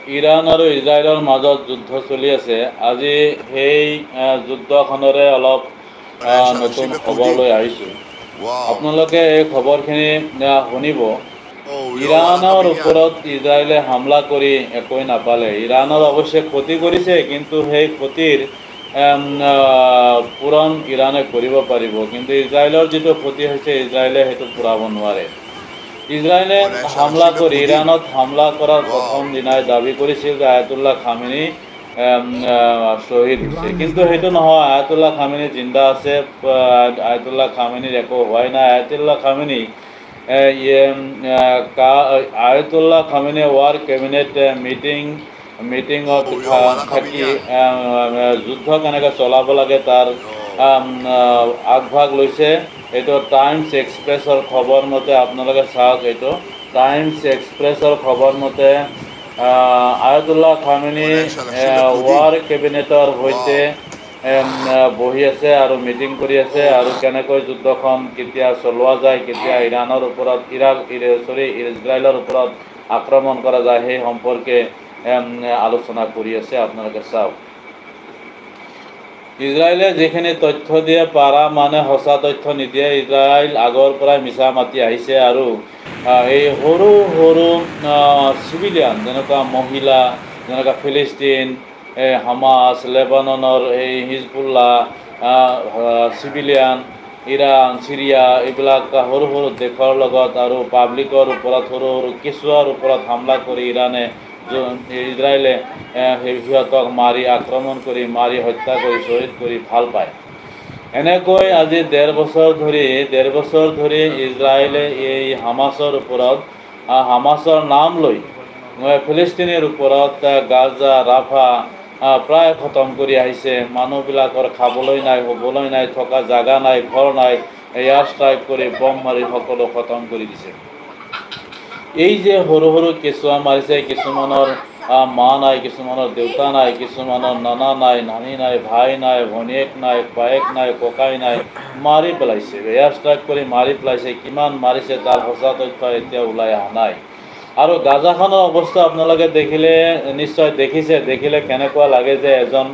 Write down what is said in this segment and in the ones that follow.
Iran আৰু ইজৰাইলৰ মাজত যুদ্ধ চলি আছে। আজি সেই যুদ্ধখনৰে অলপ Aisha নতুন Nashiba খবৰ Kudi. লৈ আহিছোঁ। Wow. আপোনালোকে এই খবৰখিনি শুনিব। Oh, yo, wala ইৰাণৰ kami niyan. ওপৰত ইজৰাইলে হামলা কৰি একোৱেই নাপালে। ইৰাণৰ Oh, অৱশ্যে ক্ষতি কৰিছে, কিন্তু সেই ক্ষতিৰ পূৰণ ইৰাণে কৰিব পাৰিব, কিন্তু ইজৰাইলৰ যিটো ক্ষতি হৈছে ইজৰাইলে সেইটো পূৰাব নোৱাৰে। ইজৰাইলে oh, Aisha হামলা Nashiba কৰি Kudi. ইৰাণত হামলা কৰাৰ প্ৰথম Wow. দিনাই দাবী কৰিছিল যে আয়াতুল্লাহ খামেনি শ্বহীদ হৈছে, কিন্তু সেইটো নহয়। আয়াতুল্লাহ খামেনি জিন্দা আছে। আয়াতুল্লাহ খামেনিৰ একো হোৱাই নাই। Ayatollah Khamenei Ayatollah Khamenei war cabinet মিটিঙত Oh, yo, wala kami থাকি niyan. যুদ্ধ কেনেকৈ চলাব লাগে তাৰ Yo. আগভাগ লৈছে। এইটো টাইমছ এক্সপ্ৰেছৰ খবৰ মতে আপোনালোকে চাওক। এইটো টাইমছ এক্সপ্ৰেছৰ খবৰ মতে Ayatollah Khamenei Oh, Aisha Nashiba Kudi. War কেবিনেটৰ সৈতে Wow. বহি আছে আৰু মিটিং কৰি আছে, Oh, আৰু কেনেকৈ যুদ্ধখন কেতিয়া চলোৱা যায়, কেতিয়া ইৰাণৰ ওপৰত ইজৰাইলৰ ওপৰত আক্ৰমণ কৰা যায়, সেই সম্পৰ্কে আলোচনা কৰি আছে। আপোনালোকে চাওক। ইজৰাইলে যিখিনি তথ্য দিয়ে পাৰা মানে সঁচা তথ্য নিদিয়ে। ইজৰাইল আগৰ পৰাই মিছা মাতি আহিছে, আৰু এই সৰু সৰু চিভিলিয়ান যেনেকুৱা মহিলা, যেনেকুৱা ফিলিস্তিন, হামাছ, লেবাননৰ এই হিজবুল্লাহ, চিভিলিয়ান, ইৰাণ, সিৰিয়া, এইবিলাক সৰু সৰু দেশৰ লগত আৰু পাব্লিকৰ ওপৰত, সৰু সৰু কেঁচুৱাৰ ওপৰত হামলা কৰি ইজৰাইলে সিহঁতক মাৰি আক্ৰমণ কৰি, মাৰি হত্যা কৰি, শ্বহীদ কৰি ভাল পায়। এনেকৈ আজি ডেৰ বছৰ ধৰি ইজৰাইলে এই হামাছৰ নাম লৈ ফিলিস্তিনীৰ ওপৰত গাজা, ৰাফা প্ৰায় খতম কৰি আহিছে। মানুহবিলাকৰ খাবলৈ নাই, শুবলৈ নাই, থকা জাগা নাই, ঘৰ নাই, এয়াৰ ষ্ট্ৰাইক কৰি বম মাৰি সকলো খতম কৰি দিছে। এই যে সৰু সৰু কেঁচুৱা মাৰিছে, কিছুমানৰ মা নাই, কিছুমানৰ দেউতা নাই, কিছুমানৰ নানা নাই, নানী নাই, ভাই নাই, ভনীয়েক নাই, বায়েক নাই, ককাই নাই, মাৰি পেলাইছে। এয়াৰ ষ্ট্ৰাইক কৰি মাৰি পেলাইছে। কিমান মাৰিছে তাৰ সঁচা তথ্য এতিয়া ওলাই অহা নাই। আৰু গাজাখনৰ অৱস্থা আপোনালোকে নিশ্চয় দেখিলে কেনেকুৱা লাগে যে এজন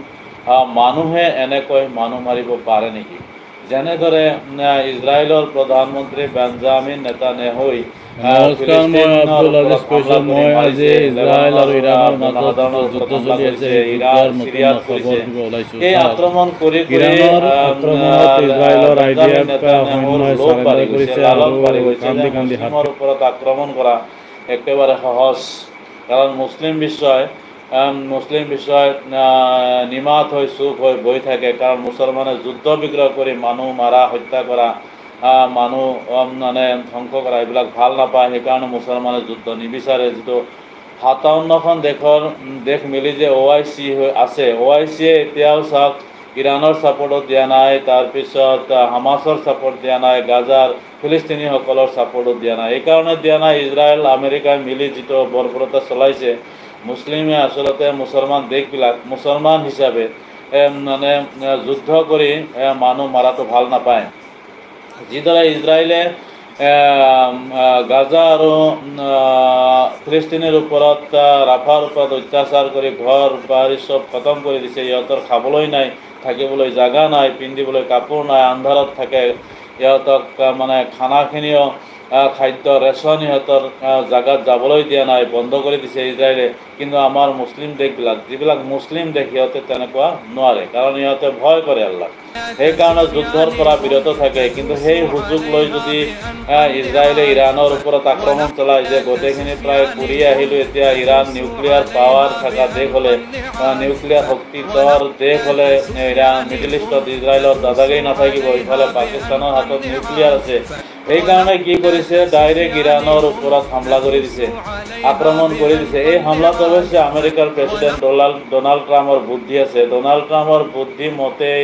মানুহে এনেকৈ মানুহ মাৰিব পাৰে নেকি? যেনেদৰে ইজৰাইলৰ প্ৰধানমন্ত্ৰী বেঞ্জামিন নেতান্যাহুই নমস্কাৰ, মই ফিলিস্তিনৰ আব্দুল আজিজ ওপৰত হামলা কৈছোঁ। কৰি মই আজি মাৰিছে, ইজৰাইল লেবাননৰ আৰু ইৰাণৰ মাজত যিটো জনসাধাৰণৰ ওপৰত যুদ্ধ হামলা চলি আছে, কৰিছে, সেই যুদ্ধৰ নতুন সিৰিয়াত খবৰ কৰিছে। দিব ওলাইছোঁ। এই চাওক, আক্ৰমণ কৰি ইৰাণৰ আক্ৰমণত ইজৰাইলৰ বেঞ্জামিন IDF নেতান্যাহুৰ সৈন্যই লোভ চাৰেণ্ডাৰ বাঢ়ি গৈছে, কৰিছে লালন আৰু বাঢ়ি গৈছে যে কান্দি কান্দি হাত মুছলিমৰ ওপৰত আক্ৰমণ কৰা একেবাৰে সহজ। কাৰণ মুছলিম বিশ্বই নিমাত হৈ চুপ হৈ বহি থাকে। কাৰণ মুছলমানে যুদ্ধ বিগ্ৰহ কৰি মানুহ মাৰা, হত্যা কৰা, মানুহ ধ্বংস কৰা এইবিলাক ভাল নাপায়। সেইকাৰণে মুছলমানে যুদ্ধ নিবিচাৰে। যিটো 57খন দেশ মিলি যে OIC আছে, OICয়ে এতিয়াও চাওক ইৰাণৰ ছাপোৰ্টত দিয়া নাই, তাৰপিছত হামাছৰ ছাপোৰ্ট দিয়া নাই, গাজাৰ ফিলিস্তিনীসকলৰ ছাপোৰ্টত দিয়া নাই। এইকাৰণে দিয়া নাই, ইজৰাইল আমেৰিকাই মিলি যিটো বৰ্বৰতা চলাইছে। মুছলিমে আচলতে মুছলমান হিচাপে যুদ্ধ কৰি মানুহ মাৰাটো ভাল নাপায়। যিদৰে ইজৰাইলে গাজা আৰু ফিলিস্তিনীৰ ওপৰত, ৰাফাৰ ওপৰত অত্যাচাৰ কৰি ঘৰ বাৰী চব খতম কৰি দিছে। সিহঁতৰ খাবলৈ নাই, থাকিবলৈ জাগা নাই, পিন্ধিবলৈ কাপোৰ নাই, আন্ধাৰত থাকে। সিহঁতক খানাখিনিও, খাদ্য ৰেচন সিহঁতৰ জাগাত যাবলৈ দিয়া নাই, বন্ধ কৰি দিছে ইজৰাইলে। কিন্তু আমাৰ মুছলিম দেশবিলাক, যিবিলাক মুছলিম দেশ, সিহঁতে তেনেকুৱা নোৱাৰে। কাৰণ সিহঁতে ভয় কৰে আল্লাহক। সেইকাৰণে যুদ্ধৰ পৰা বিৰত থাকে। কিন্তু সেই সুযোগ লৈ যদি ইজৰাইলে ইৰাণৰ ওপৰত আক্ৰমণ চলায় যে গোটেইখিনি প্ৰায় ঘূৰি আহিলোঁ, এতিয়া ইৰাণ নিউক্লিয়াৰ পাৱাৰ থকা দেশ হ'লে, নিউক্লিয়াৰ শক্তিধৰ দেশ হ'লে, মিডল ইষ্টত ইজৰাইলৰ দাদাগিৰি নাথাকিব। ইফালে পাকিস্তানৰ হাতত নিউক্লিয়াৰ আছে। সেইকাৰণে কি কৰিছে, ডাইৰেক্ট ইৰাণৰ ওপৰত হামলা কৰি দিছে, আক্ৰমণ কৰি দিছে। এই হামলাত অৱশ্যে আমেৰিকাৰ প্ৰেছিডেণ্ট ডনাল্ড ট্ৰাম্পৰ বুদ্ধি আছে। ডনাল্ড ট্ৰাম্পৰ বুদ্ধি মতেই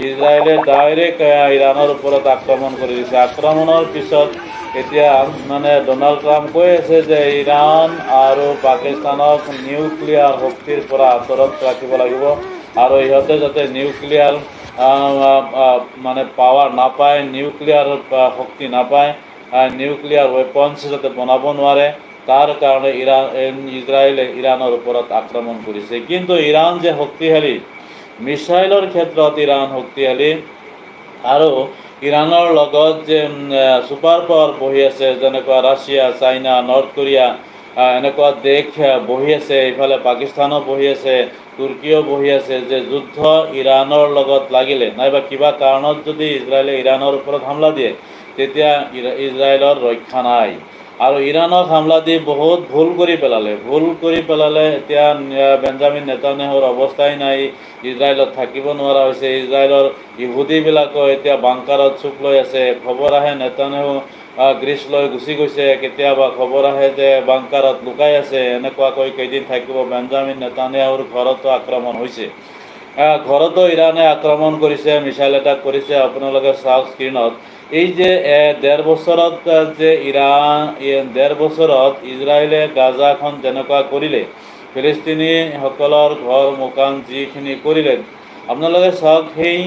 ইজৰাইলে ডাইৰেক্ট ইৰাণৰ ওপৰত আক্ৰমণ কৰি দিছে। আক্ৰমণৰ পিছত এতিয়া ডনাল্ড ট্ৰাম্প কৈ আছে যে ইৰাণ আৰু পাকিস্তানক নিউক্লিয়াৰ শক্তিৰ পৰা আঁতৰত ৰাখিব লাগিব, আৰু ইহঁতে যাতে নিউক্লিয়াৰ পাৱাৰ নাপায়, নিউক্লিয়াৰ শক্তি নাপায়, নিউক্লিয়াৰ ৱেপনছ যাতে বনাব নোৱাৰে। তাৰ কাৰণে ইজৰাইলে ইৰাণৰ ওপৰত আক্ৰমণ কৰিছে। কিন্তু ইৰাণ যে শক্তিশালী, মিছাইলৰ ক্ষেত্ৰত ইৰাণ শক্তিশালী, আৰু ইৰাণৰ লগত যে ছুপাৰ পাৱাৰ বহি আছে, যেনেকুৱা ৰাছিয়া, চাইনা, নৰ্থ কোৰিয়া, এনেকুৱা দেশ বহি আছে, ইফালে পাকিস্তানো বহি আছে, তুৰ্কীও বহি আছে, যে যুদ্ধ ইৰাণৰ লগত লাগিলে নাইবা কিবা কাৰণত যদি ইজৰাইলে ইৰাণৰ ওপৰত হামলা দিয়ে, তেতিয়া ইজৰাইলৰ ৰক্ষা নাই। আৰু ইৰাণক হামলা দি বহুত ভুল কৰি পেলালে। এতিয়া বেঞ্জামিন নেতান্যাহুৰ অৱস্থাই নাই, ইজৰাইলত থাকিব নোৱাৰা হৈছে। ইজৰাইলৰ ইহুদীবিলাকো এতিয়া বাংকাৰত চুপ লৈ আছে। খবৰ আহে নেতান্যাহু গ্ৰীচ লৈ গুচি গৈছে, কেতিয়াবা খবৰ আহে যে বাংকাৰত লুকাই আছে। এনেকুৱাকৈ কেইদিন থাকিব। বেঞ্জামিন নেতান্যাহুৰ ঘৰতো আক্ৰমণ হৈছে, ঘৰতো ইৰাণে আক্ৰমণ কৰিছে, মিছাইল এটাক কৰিছে। আপোনালোকে চাওক স্ক্ৰীণত, এই যে ১.৫ বছৰত যে ১.৫ বছৰত ইজৰাইলে গাজাখন যেনেকুৱা কৰিলে, ফিলিস্তিনীসকলৰ ঘৰ মোকাম যিখিনি কৰিলে, আপোনালোকে চাওক, সেই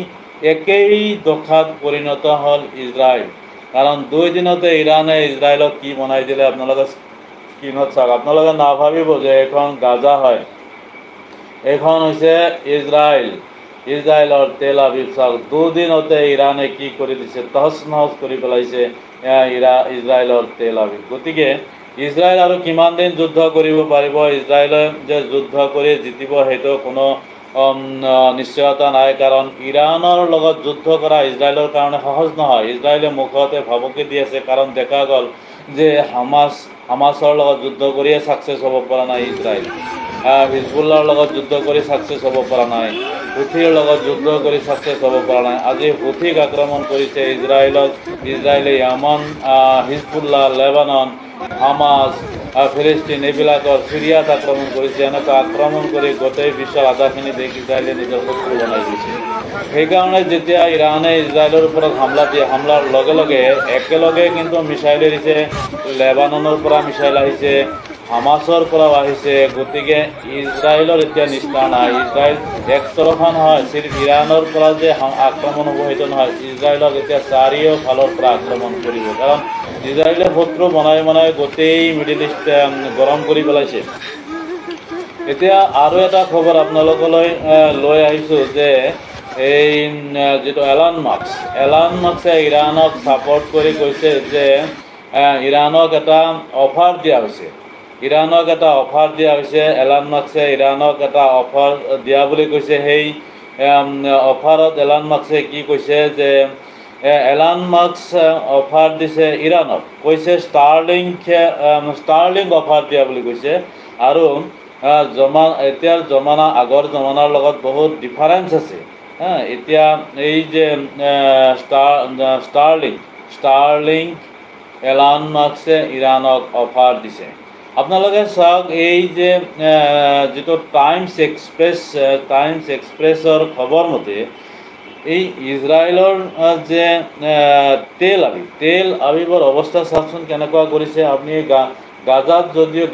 একেই দশাত পৰিণত হ'ল ইজৰাইল। কাৰণ ২ দিনতে ইৰাণে ইজৰাইলক কি বনাই দিলে আপোনালোকে স্ক্ৰীণত চাওক। আপোনালোকে নাভাবিব যে এইখন গাজা হয়, এইখন হৈছে ইজৰাইলৰ তেল আবিব। চাওক, ২ দিনতে ইৰাণে কি কৰি দিছে, তহছ নহছ কৰি পেলাইছে ইজৰাইলৰ তেল আবিব। গতিকে ইজৰাইল আৰু কিমান দিন যুদ্ধ কৰিব পাৰিব, ইজৰাইলে যে যুদ্ধ কৰি জিতিব সেইটো কোনো নিশ্চয়তা নাই। কাৰণ ইৰাণৰ লগত যুদ্ধ কৰা ইজৰাইলৰ কাৰণে সহজ নহয়। ইজৰাইলে মুখতে ভাবুকি দি আছে, কাৰণ দেখা গ'ল যে হামাছৰ লগত যুদ্ধ কৰিয়ে ছাকচেছ হ'ব পৰা নাই ইজৰাইল, হিজবুল্লাৰ লগত যুদ্ধ কৰি ছাকচেছ হ'ব পৰা নাই, হুথিৰ লগত যুদ্ধ কৰি ছাকচেছ হ'ব পৰা নাই। আজি হুথিক আক্ৰমণ কৰিছে ইজৰাইলে য়ামান, হিজবুল্লাহ, লেবানন, হামাছ, ফিলিস্তিন, এইবিলাকৰ চিৰিয়াত আক্ৰমণ কৰিছে। এনেকুৱা আক্ৰমণ কৰি গোটেই বিশ্বৰ আধাখিনি দেশ ইজৰাইলে নিজৰ শত্ৰু বনাই দিছে। সেইকাৰণে যেতিয়া ইৰাণে ইজৰাইলৰ ওপৰত হামলা দিয়ে, হামলাৰ লগে লগে একেলগে কিন্তু মিছাইল এৰিছে। লেবাননৰ পৰা মিছাইল আহিছে, হামাছৰ পৰাও আহিছে। গতিকে ইজৰাইলৰ এতিয়া নিষ্ঠা নাই। ইজৰাইল একতৰফা নহয়, চিৰ্ফ ইৰাণৰ পৰা যে আক্ৰমণ হ'ব সেইটো নহয়, ইজৰাইলক এতিয়া চাৰিওফালৰ পৰা আক্ৰমণ কৰিব। কাৰণ ইজৰাইলে শত্ৰু বনাই গোটেই মিডিল ইষ্ট গৰম কৰি পেলাইছে। এতিয়া আৰু এটা খবৰ আপোনালোকলৈ লৈ আহিছোঁ যে এই যিটো এলান মাস্কে ইৰাণক ছাপৰ্ট কৰি কৈছে যে ইৰাণক এটা অফাৰ দিয়া হৈছে। এলান মাস্কে ইৰাণক এটা অফাৰ দিয়া বুলি কৈছে। সেই অফাৰত এলান মাস্কে কি কৈছে যে এলান মাস্ক অফাৰ দিছে ইৰাণক, কৈছে ষ্টাৰলিংক অফাৰ দিয়া বুলি কৈছে। আৰু এতিয়াৰ জমানা আগৰ জমানাৰ লগত বহুত ডিফাৰেঞ্চ আছে। এতিয়া এই যে ষ্টাৰলিংক এলান মাস্কে ইৰাণক অফাৰ দিছে। আপোনালোকে চাওক, এই যে যিটো টাইমছ এক্সপ্ৰেছৰ খবৰ মতে, এই ইজৰাইলৰ যে তেল আবিবৰ অৱস্থা চাওকচোন কেনেকুৱা কৰিছে। আপুনি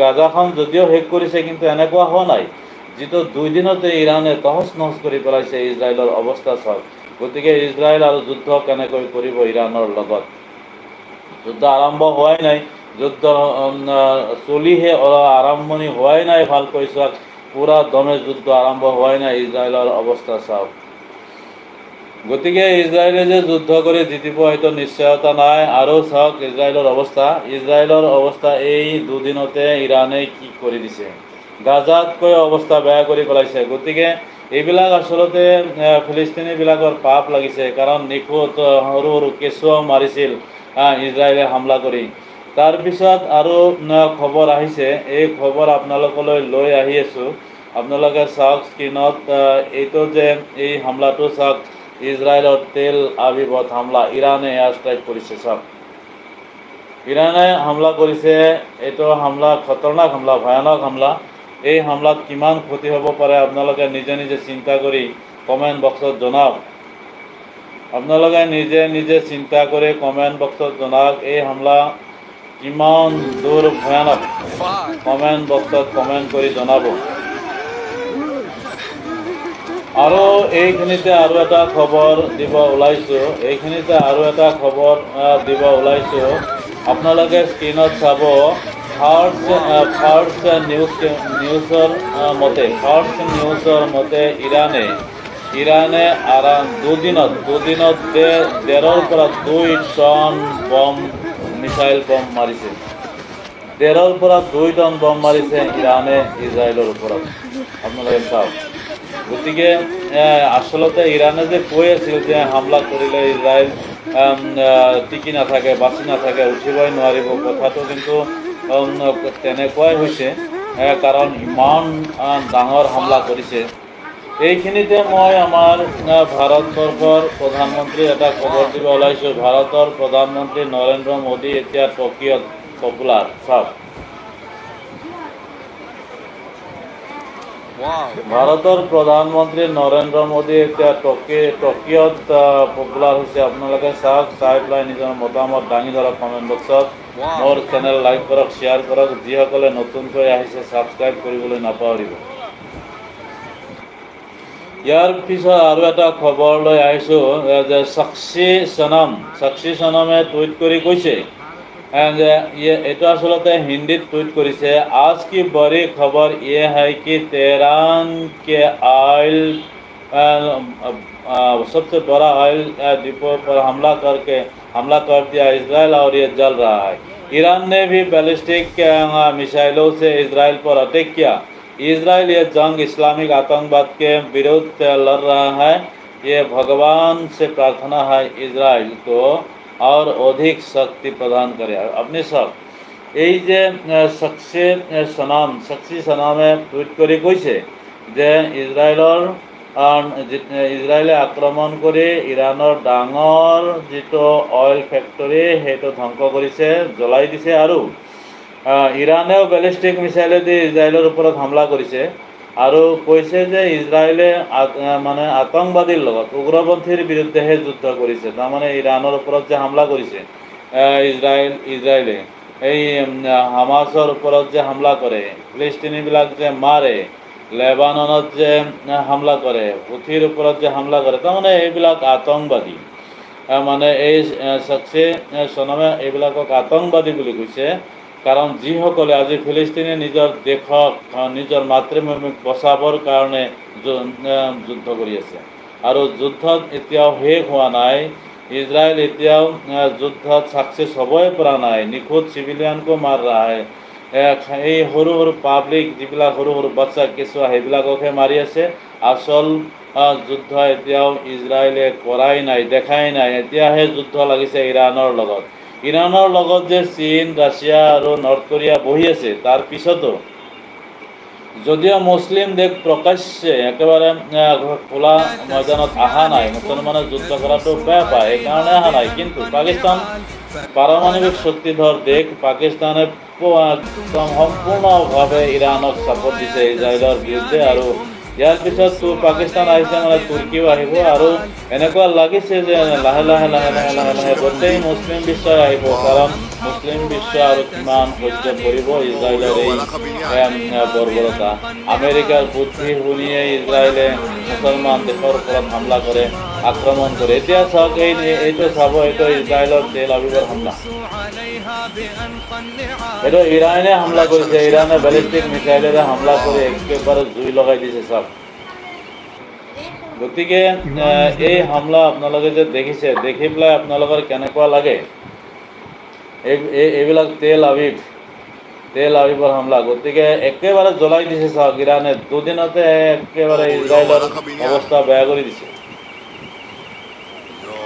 গাজাখন যদিও শেষ কৰিছে, কিন্তু এনেকুৱা হোৱা নাই যিটো ২ দিনতে ইৰাণে তহছ নহছ কৰি পেলাইছে ইজৰাইলৰ অৱস্থা চাওক। গতিকে ইজৰাইল আৰু যুদ্ধ কেনেকৈ কৰিব ইৰাণৰ লগত? যুদ্ধ আৰম্ভ হোৱাই নাই, যুদ্ধ চলিহে, আৰম্ভণি হোৱাই নাই। ভালকৈ চাওক, পুৰা দমে যুদ্ধ আৰম্ভ হোৱাই নাই। ইজৰাইলৰ অৱস্থা চাওক। গতিকে ইজৰাইলে যে যুদ্ধ কৰি জিতিব সেইটো নিশ্চয়তা নাই। আৰু চাওক ইজৰাইলৰ অৱস্থা এই ২ দিনতে ইৰাণে কি কৰি দিছে, গাজাতকৈ অৱস্থা বেয়া কৰি পেলাইছে। গতিকে এইবিলাক আচলতে ফিলিস্তিনীবিলাকৰ পাপ লাগিছে। কাৰণ নিখুঁত সৰু কেঁচুৱাও মাৰিছিল ইজৰাইলে হামলা কৰি। তাৰপিছত আৰু খবৰ আহিছে, এই খবৰ আপোনালোকলৈ লৈ আহি আছোঁ। আপোনালোকে চাওক স্ক্ৰীণত, এইটো যে এই হামলাটো চাওক, ইজৰাইলৰ তেল আবিবত হামলা, ইৰাণে এয়াৰ ষ্ট্ৰাইক কৰিছে। চাওক, ইৰাণে হামলা কৰিছে। এইটো হামলা খতৰনাক হামলা, ভয়ানক হামলা। এই হামলাত কিমান ক্ষতি হ'ব পাৰে আপোনালোকে নিজে নিজে চিন্তা কৰি কমেণ্ট বক্সত জনাওক। এই হামলা কিমান দূৰ ভয়ানক, কমেণ্ট বক্সত কমেণ্ট কৰি জনাব। আৰু এইখিনিতে আৰু এটা খবৰ দিব ওলাইছোঁ। আপোনালোকে স্ক্ৰীণত চাব, ফাৰ্ষ্ট নিউজৰ মতে ইৰানে দুদিনত 1.5 পৰা 2 টন মিছাইল বম মাৰিছে। 1.5 পৰা 2 টন বম মাৰিছে ইৰানে ইজৰাইলৰ ওপৰত। আপোনালোকে চাওক। গতিকে আচলতে ইৰানে যে কৈ আছিল যে হামলা কৰিলে ইজৰাইল টিকি নাথাকে, বাচি নাথাকে, উঠিবই নোৱাৰিব, কথাটো কিন্তু তেনেকুৱাই হৈছে, কাৰণ ইমান ডাঙৰ হামলা কৰিছে। এইখিনিতে মই আমাৰ ভাৰতবৰ্ষৰ প্ৰধানমন্ত্ৰীৰ এটা খবৰ দিব ওলাইছোঁ। ভাৰতৰ প্ৰধানমন্ত্ৰী নৰেন্দ্ৰ মোদী এতিয়া টকিঅ'ত পপুলাৰ। চাওক, ভাৰতৰ প্ৰধানমন্ত্ৰী নৰেন্দ্ৰ মোদী এতিয়া টকিঅ'ত পপুলাৰ হৈছে। আপোনালোকে চাওক, চাই পেলাই নিজৰ মতামত দাঙি ধৰক কমেণ্ট বক্সত। মোৰ চেনেল লাইক কৰক, শ্বেয়াৰ কৰক। যিসকলে নতুনকৈ আহিছে ছাবস্ক্ৰাইব কৰিবলৈ নাপাহৰিব। ইয়াৰ পিছত আৰু এটা খবৰ লৈ আহিছোঁ যে সাক্ষী সনমে টুইট কৰি কৈছে যে এইটো আচলতে হিন্দীত টুইট কৰিছে। आज की बड़ी खबर ये है कि तेहरान के ऑयल सबसे बड़ा ऑयल डिपो पर हमला कर दिया इजराइल और ये जल रहा है। ईरान ने भी बैलिस्टिक मिसाइलों से इजराइल पर अटैक किया। इजराइल ये जंग इस्लामिक आतंकवाद के विरुद्ध लड़ रहा है। ये भगवान से प्रार्थना है इजराइल को और अधिक शक्ति प्रदान करे। अपने सब এই যে সাক্ষী সনমে টুইট কৰি কৈছে যে ইজৰাইলে আক্ৰমণ কৰি ইৰাণৰ ডাঙৰ যিটো অইল ফেক্টৰী সেইটো ধ্বংস কৰিছে, জ্বলাই দিছে, আৰু ইৰাণেও বেলিষ্টিক মিছাইলেদি ইজৰাইলৰ ওপৰত হামলা কৰিছে আৰু কৈছে যে ইজৰাইলে মানে আতংকবাদীৰ লগত, উগ্ৰপন্থীৰ বিৰুদ্ধেহে যুদ্ধ কৰিছে। তাৰমানে ইৰাণৰ ওপৰত যে হামলা কৰিছে ইজৰাইলে, এই হামাছৰ ওপৰত যে হামলা কৰে, ফিলিস্তিনীবিলাক যে মাৰে, লেবাননত যে হামলা কৰে, হুথিৰ ওপৰত যে হামলা কৰে, তাৰমানে এইবিলাক আতংকবাদী। মানে এই সাক্ষী সনমে এইবিলাকক আতংকবাদী বুলি কৈছে। কাৰণ যিসকলে আজি ফিলিস্তিনে নিজৰ দেশক, নিজৰ মাতৃভূমিক বচাবৰ কাৰণে যুদ্ধ কৰি আছে, আৰু যুদ্ধত এতিয়াও শেষ হোৱা নাই। ইজৰাইল এতিয়াও যুদ্ধত ছাকচেছ হ'বই পৰা নাই। নিখুঁত চিভিলিয়ানকো মাৰ ৰহা হে। এই সৰু সৰু পাব্লিক যিবিলাক সৰু সৰু বাচ্চা, কেঁচুৱা, সেইবিলাককহে মাৰি আছে। আচল যুদ্ধ এতিয়াও ইজৰাইলে কৰাই নাই, দেখাই নাই। এতিয়াহে যুদ্ধ লাগিছে ইৰাণৰ লগত। ইৰাণৰ লগত যে চীন, ৰাছিয়া আৰু নৰ্থ কোৰিয়া বহি আছে, তাৰ পিছতো যদিও মুছলিম দেশ প্ৰকাশ্যে একেবাৰে খোলা ময়দানত অহা নাই, মুছলমানে যুদ্ধ কৰাটো বেয়া পায়, সেইকাৰণে অহা নাই। কিন্তু পাকিস্তান পাৰমাণৱিক শক্তিধৰ দেশ। পাকিস্তানে একদম সম্পূৰ্ণভাৱে ইৰাণক ছাপোৰ্ট দিছে ইজৰাইলৰ বিৰুদ্ধে, আৰু ইয়াৰ পিছত পাকিস্তান আহিছে মানে তুৰ্কীও আহিব, আৰু এনেকুৱা লাগিছে যে লাহে লাহে গোটেই মুছলিম বিশ্বই আহিব। কাৰণ মুছলিম বিশ্ব আৰু কিমান সহ্য কৰিব ইজৰাইলৰ এই বৰ্বৰতা। আমেৰিকাৰ বুদ্ধি শুনিয়ে ইজৰাইলে মুছলমান দেশৰ ওপৰত হামলা কৰে, আক্ৰমণ কৰে। এতিয়া চাওক, এইটো চাব, এইটো ইজৰাইলৰ তেল আবিবৰ হামলা, এইটো ইৰাণে হামলা কৰিছে। ইৰাণে বেলিষ্টিক মিছাইলেৰে হামলা কৰি একেবাৰে জুই লগাই দিছে চাওক। গতিকে এই হামলা আপোনালোকে যে দেখিছে, দেখি পেলাই আপোনালোকৰ কেনেকুৱা লাগে? এইবিলাক তেল আবিবৰ হামলা। গতিকে একেবাৰে জ্বলাই দিছে চাওক ইৰাণে। দুদিনতে একেবাৰে ইজৰাইলৰ অৱস্থা বেয়া কৰি দিছে।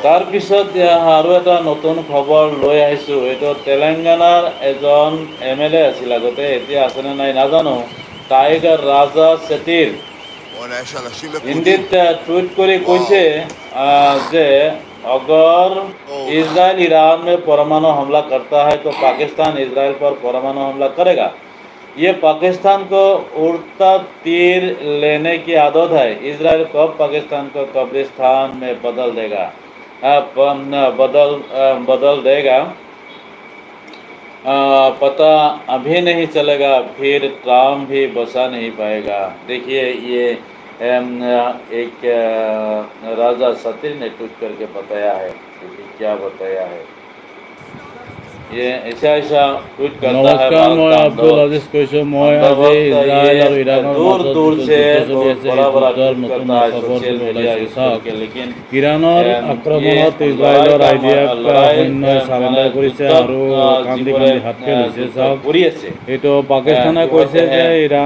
তাৰপিছত আৰু এটা নতুন খবৰ লৈ আহিছোঁ। এইটো তেলেংগানাৰ এজন MLA আছিল আগতে, এতিয়া আছেনে নাই নাজানো, টাইগাৰ ৰাজা ছেতিৰ হিন্দীত টুইট কৰি কৈছে যে अगर इजराइल ईरान में परमाणु हमला करता है तो पाकिस्तान इजराइल पर परमाणु हमला करेगा। ये पाकिस्तान को उड़ता तीर लेने की आदत है। इजराइल कब पाकिस्तान को कब्रिस्तान में बदल देगा, पता अभी नहीं चलेगा, फिर ट्रम्प भी बचा नहीं पाएगा। देखिए, ये एक राजा सतीर ने ट्वीट करके बताया है। देखिए क्या बताया है। ये ऐसा ऐसा ट्वीट करता है নমস্কাৰ भारत মই का আব্দুল अंदर আজিজ কৈছোঁ মই আজি अंदर ইজৰাইল আৰু ये ইৰাণৰ दूर মাজত दूर যিটো से যুদ্ধ চলি बहुत আছে बड़ा এই बड़ा যুদ্ধৰ ट्वीट নতুন करता है খবৰ सोशल যিটো मीडिया ওলাইছে यूज চাওক करके लेकिन ইৰাণৰ ये আক্ৰমণত लड़ाई ইজৰাইলৰ का আইডিএফ लड़ाई সৈন্যই চাৰেণ্ডাৰ কৰিছে আৰু কান্দি কান্দি হাতকে লৈছে চাওক पूरी আছে এইটো পাকিস্তানে কি কৈছে হতে যে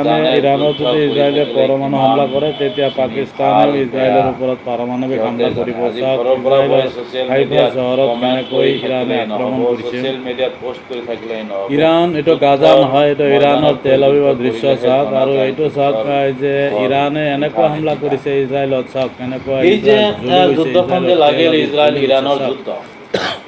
জানে ইৰাণত যুদ্ধ যদি কৰি ইজৰাইলে থাকিলে পৰমাণু কিমান হামলা কৰে তেতিয়া পাকিস্তানেও ভাল ইজৰাইলৰ বেয়া ওপৰত পাৰমাণৱিক সিহঁতে হামলা জানে কৰিব আজি চাওক ঘৰৰ পৰা ইজৰাইলৰ গৈ ছ'চিয়েল হাইফা মিডিয়াত চহৰত কমেণ্ট কেনেকৈ কৰি ইৰাণে থাকিলেই আক্ৰমণ নহ'ব কৰিছে ছ'চিয়েল মিডিয়াত পোষ্ট কৰি থাকিলেই নহ'ব ইৰাণ এইটো গাজা নহয় এইটো ইৰাণৰ তেল আবিবৰ দৃশ্য কৰিলেহে চাওক জনা আৰু যায় এইটো চাওক যুদ্ধৰ যে ফল ইৰাণে এনেকুৱা মিঠা হামলা নিচিনা। কৰিছে ইজৰাইলত চাওক কেনেকুৱা এই যে ইজৰাইল জ্বলি গৈছে যুদ্ধখন যে ইজৰাইলৰ তেল লাগিল আবিব ইজৰাইল জ্বলি গৈছে ইৰাণৰ চাওক যুদ্ধ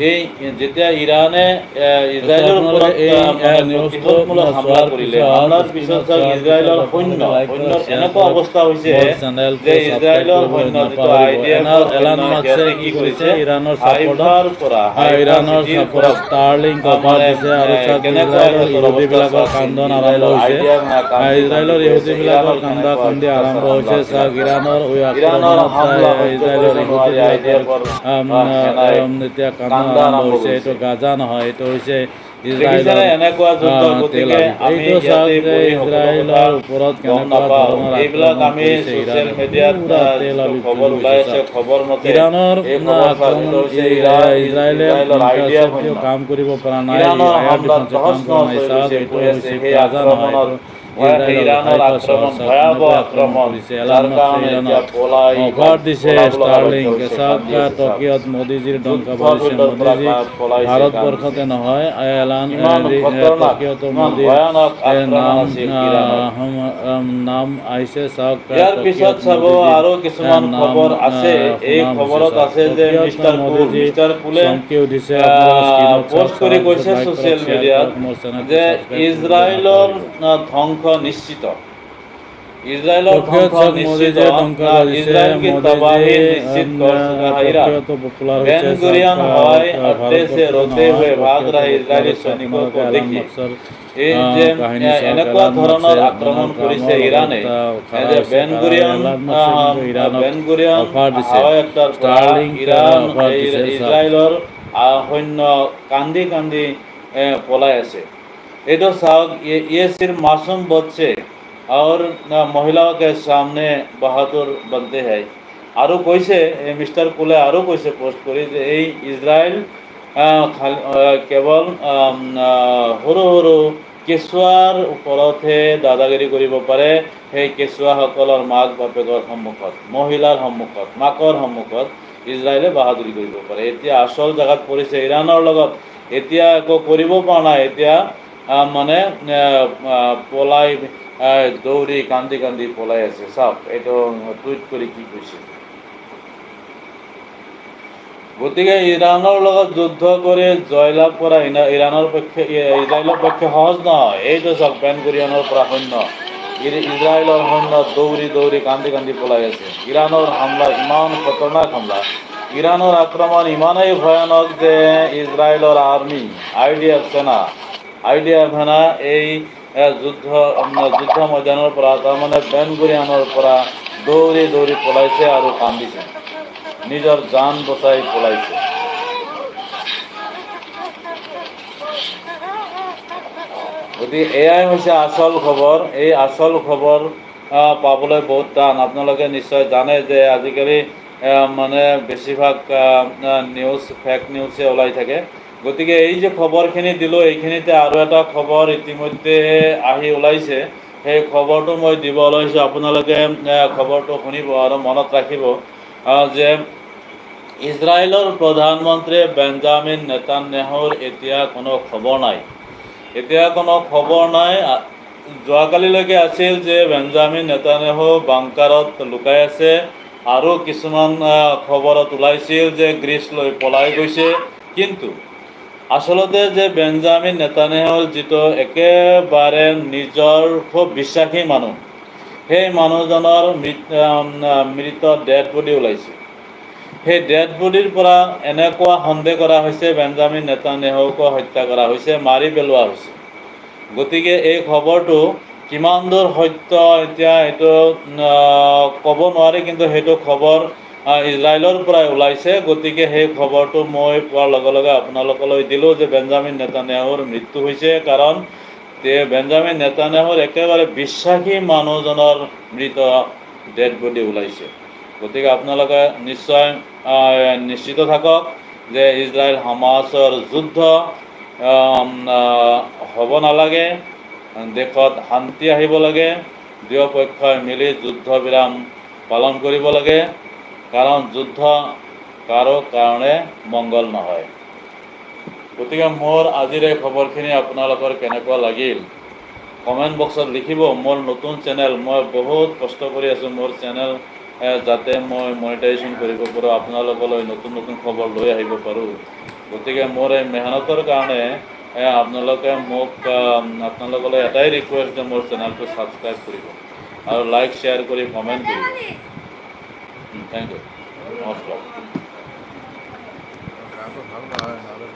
এই যেতিয়া ইৰাণে তো ইজৰাইলৰ আপোনালোকে ওপৰত এই মানে নিউজটো প্ৰতিশোধমূলক হামলা চোৱাৰ কৰিলে পিছত হামলাৰ পিছত স্ক্ৰীনত চাওক চোৱাৰ ইজৰাইলৰ পিছত সৈন্য আপোনালোকে লাইক কৰক সৈন্যৰ শ্বেয়াৰ এনেকুৱা কৰক অৱস্থা হৈছে মোৰ চেনেলটো যে ছাবস্ক্ৰাইব ইজৰাইলৰ কৰিবলৈ সৈন্য যিটো নাপাহৰিব আইডিএফৰ এলান সৈন্য মাস্কে সিহঁতে কি কি কৰিছে কৰিছে ইৰাণৰ হাইফাৰ পৰা হাইফা ইৰাণৰ চিটিৰ পৰা চাপৰ্টত ষ্টাৰলিংক অফাৰ মানে দিছে আৰু চাওক কেনেকুৱা ইজৰাইলৰ সিহঁতৰ অৱস্থা ইহুদীবিলাকৰ চাওক কান্দন আৰম্ভ ইজৰাইলৰ হৈছে আইডিএফ কান্দি কান্দি ইজৰাইলৰ গৈ আছে ইহুদীবিলাকৰ ইৰাণৰ কান্দা কেনেকুৱা কান্দি আৰম্ভ অত্যাচাৰ হামলা হৈছে চাওক বিলাক ইৰাণৰ ইৰাণৰ আক্ৰমণত হামলা সহ্য ইজৰাইলৰ কৰিব নোৱাৰি ইহুদীবিলাকৰ আইডিএফৰ সেনাই এতিয়া কান্দন কান্দা আৰম্ভ আৰম্ভ হৈছে এইটো কৰিছে গাজা নহয় এইটো হৈছে দেখিছেনে ইজৰাইলৰ এনেকুৱা যুদ্ধ তেল গতিকে আবিব আমি এইটো চাওক ইয়াতে যে বহি সকলো কথা ইজৰাইলৰ ওপৰত গম কেনেকুৱা নাপাওঁ ধৰণৰ এইবিলাক আক্ৰমণ আমি কৰিছে ছ'চিয়েল ইৰাণে মিডিয়াত পুৰা তেল যিটো আবিব খবৰ জ্বলি ওলাই গৈছে আছে চাওক খবৰ মতে ইৰাণৰ এই খবৰ চাওক আক্ৰমণ এইটো হৈছে ইজৰাইলে ইজৰাইলৰ আইডিয়া ইণ্টাৰচেপ্টিভ সৈন্য কাম কৰিব পৰা নাই ইৰাণৰ এয়াৰ হামলাত ডিফেন্সে তহছ কাম কৰা নহছ নাই হৈ চাওক গৈছে এইটো কৈ আছে হৈছে সেই গাজা নহয় আক্ৰমণত এইটো সেই ইজৰাইলৰ ইৰাণৰ হাইফা চহৰ আক্ৰমণ চাওক ভয়াৱহ কেনেকৈ আক্ৰমণ আক্ৰমণ কৰিছে এলান যাৰ মাস্কে কাৰণে এতিয়া ইৰাণক পলাই অফাৰ দিছে পলাব লগা বাধ্য ষ্টাৰলিংক হৈছে চাওক কান্দি আছে চাওক টকিঅ'ত মোদীজীৰ ডংকা যুদ্ধ বজিছে ফিল্ডৰ পৰা মোদীজী পলাইছে কান্দিছে ভাৰতবৰ্ষতে নহয় এলান কিমান খতৰনাক টকিঅ'তো কিমান মোদীৰ ভয়ানক আক্ৰমণ নাম আছিল ইৰাণৰ নাম আহিছে চাওক ইয়াৰ পিছত টকিঅ'ত চাব মোদীজীৰ আৰু কিছুমান নাম খবৰ আছে এই শুনা গৈছে খবৰত চাওক আছে যে টকিঅ'ত মিষ্টাৰ পুলে চমকি উঠিছে আপোনালোকে স্ক্ৰীনত চাওক পোষ্ট কৰি কৈছে লাইক কৰক ছ'চিয়েল শ্বেয়াৰ মিডিয়াত কৰক মোৰ চেনেলটো যে ছাবস্ক্ৰাইব কৰিবলৈ ইজৰাইলৰ নাপাহৰিব ধ্বংস নিশ্চিত ইজৰাইলৰ টকিঅ'ত ধ্বংস চাওক নিশ্চিত মোদীজীয়ে ডংকা বাজিছে ইজৰাইল কি তবাহি নিশ্চিত कर चुका है ईरान টকিঅ'তো পপুলাৰ बेन হৈছে गुरियन हवाई अड्डे से ভাৰতবৰ্ষতে रोते নহয় हुए भाग টকিঅ'তো रहे পপুলাৰ इजरायली হৈছে सैनिकों আপোনালোকে को এলান देखिए মাস্কৰ এই যে কাহিনী চাওক এনেকুৱা এলান ধৰণৰ মাস্কে আক্ৰমণ ডনাল্ড কৰিছে ট্ৰাম্পৰ ইৰাণে লগত খাৰা যে হৈছে এলান মাস্কে কিন্তু ইৰাণক বেন গুৰিয়ন অফাৰ দিছে হাৱাই আড্ডাৰ পৰা ষ্টাৰলিংক ইৰাণ অফাৰ দিছে চাওক ইজৰাইলৰ সৈন্য কান্দি কান্দি পলাই আছে এইটো চাওক ये सिर्फ मासूम बच्चे और महिलाओं के सामने बहादुर बनते हैं আৰু কৈছে মিষ্টাৰ কুলে আৰু কৈছে পোষ্ট কৰি যে এই ইজৰাইল কেৱল সৰু সৰু কেঁচুৱাৰ ওপৰতহে দাদাগিৰি কৰিব পাৰে সেই কেঁচুৱাসকলৰ মাক বাপেকৰ সন্মুখত মহিলাৰ সন্মুখত মাকৰ সন্মুখত ইজৰাইলে বাহাদুৰি কৰিব পাৰে এতিয়া আচল জেগাত পৰিছে ইৰাণৰ লগত এতিয়া একো কৰিব পৰা নাই এতিয়া মানে পলাই দৌৰি কান্দি কান্দি পলাই আছে চাওক এইটো টুইট কৰি কি কৈছে গতিকে ইৰাণৰ লগত যুদ্ধ কৰি জয়লাভ কৰা ইৰাণৰ পক্ষে ইজৰাইলৰ পক্ষে সহজ নহয় এইটো চাওক বেন গুৰিয়নৰ পৰা সৈন্য ইজৰাইলৰ সৈন্য দৌৰি দৌৰি কান্দি কান্দি পলাই আছে ইৰাণৰ হামলা ইমান খতৰনাক হামলা ইৰাণৰ আক্ৰমণ ইমানেই ভয়ানক যে ইজৰাইলৰ আৰ্মি আইডিএফ সেনা এই যুদ্ধ ময়দানৰ পৰা তাৰমানে বেন গুৰিয়নৰ পৰা দৌৰি দৌৰি পলাইছে আৰু কান্দিছে নিজৰ জান বচাই পলাইছে গতিকে এয়াই হৈছে আচল খবৰ এই আচল খবৰ পাবলৈ বহুত টান আপোনালোকে নিশ্চয় জানে যে আজিকালি মানে বেছিভাগ নিউজ ফেক নিউজে ওলাই থাকে গতিকে এই যে খবৰখিনি দিলোঁ এইখিনিতে আৰু এটা খবৰ ইতিমধ্যে আহি ওলাইছে সেই খবৰটো মই দিব ওলাইছোঁ আপোনালোকে খবৰটো শুনিব আৰু মনত ৰাখিব যে ইজৰাইলৰ প্ৰধানমন্ত্ৰী বেঞ্জামিন নেতান্যাহুৰ এতিয়া কোনো খবৰ নাই যোৱাকালিলৈকে আছিল যে বেঞ্জামিন নেতান্যাহু বাংকাৰত লুকাই আছে আৰু কিছুমান খবৰত ওলাইছিল যে গ্ৰীচলৈ পলাই গৈছে কিন্তু আচলতে যে বেঞ্জামিন নেতান্যাহুৰ যিটো একেবাৰে নিজৰ খুব বিশ্বাসী মানুহ সেই মানুহজনৰ মৃত ডেড বডি ওলাইছে সেই ডেড বডিৰ পৰা এনেকুৱা সন্দেহ কৰা হৈছে বেঞ্জামিন নেতান্যাহুকো হত্যা কৰা হৈছে মাৰি পেলোৱা হৈছে গতিকে এই খবৰটো কিমান দূৰ সত্য এতিয়া এইটো ক'ব নোৱাৰি কিন্তু সেইটো খবৰ ইজৰাইলৰ পৰাই ওলাইছে। গতিকে সেই খবৰটো মই পোৱাৰ লগে লগে আপোনালোকলৈ দিলোঁ যে বেঞ্জামিন নেতান্যাহুৰ মৃত্যু হৈছে। কাৰণ বেঞ্জামিন নেতান্যাহুৰ একেবাৰে বিশ্বাসী মানুহজনৰ মৃত ডেড বডি ওলাইছে। গতিকে আপোনালোকে নিশ্চয় নিশ্চিত থাকক যে ইজৰাইল হামাছৰ যুদ্ধ হ'ব নালাগে, দেশত শান্তি আহিব লাগে, দুয়ো পক্ষই মিলি যুদ্ধ বিৰাম পালন কৰিব লাগে। কাৰণ যুদ্ধ কাৰো কাৰণে মংগল নহয়। গতিকে মোৰ আজিৰ এই খবৰখিনি আপোনালোকৰ কেনেকুৱা লাগিল কমেণ্ট বক্সত লিখিব। মোৰ নতুন চেনেল, মই বহুত কষ্ট কৰি আছোঁ মোৰ চেনেল যাতে মই মনিটাইজেশ্যন কৰিব পাৰোঁ, আপোনালোকলৈ নতুন নতুন খবৰ লৈ আহিব পাৰোঁ। গতিকে মোৰ এই মেহনতৰ কাৰণে আপোনালোকে মোক আপোনালোকলৈ এটাই ৰিকুৱেষ্ট যে মোৰ চেনেলটো ছাবস্ক্ৰাইব কৰিব আৰু লাইক শ্বেয়াৰ কৰি কমেণ্ট কৰিব। থেংক ইউ, নমস্কাৰ। গাটো ভাল নহয়, নহ'লে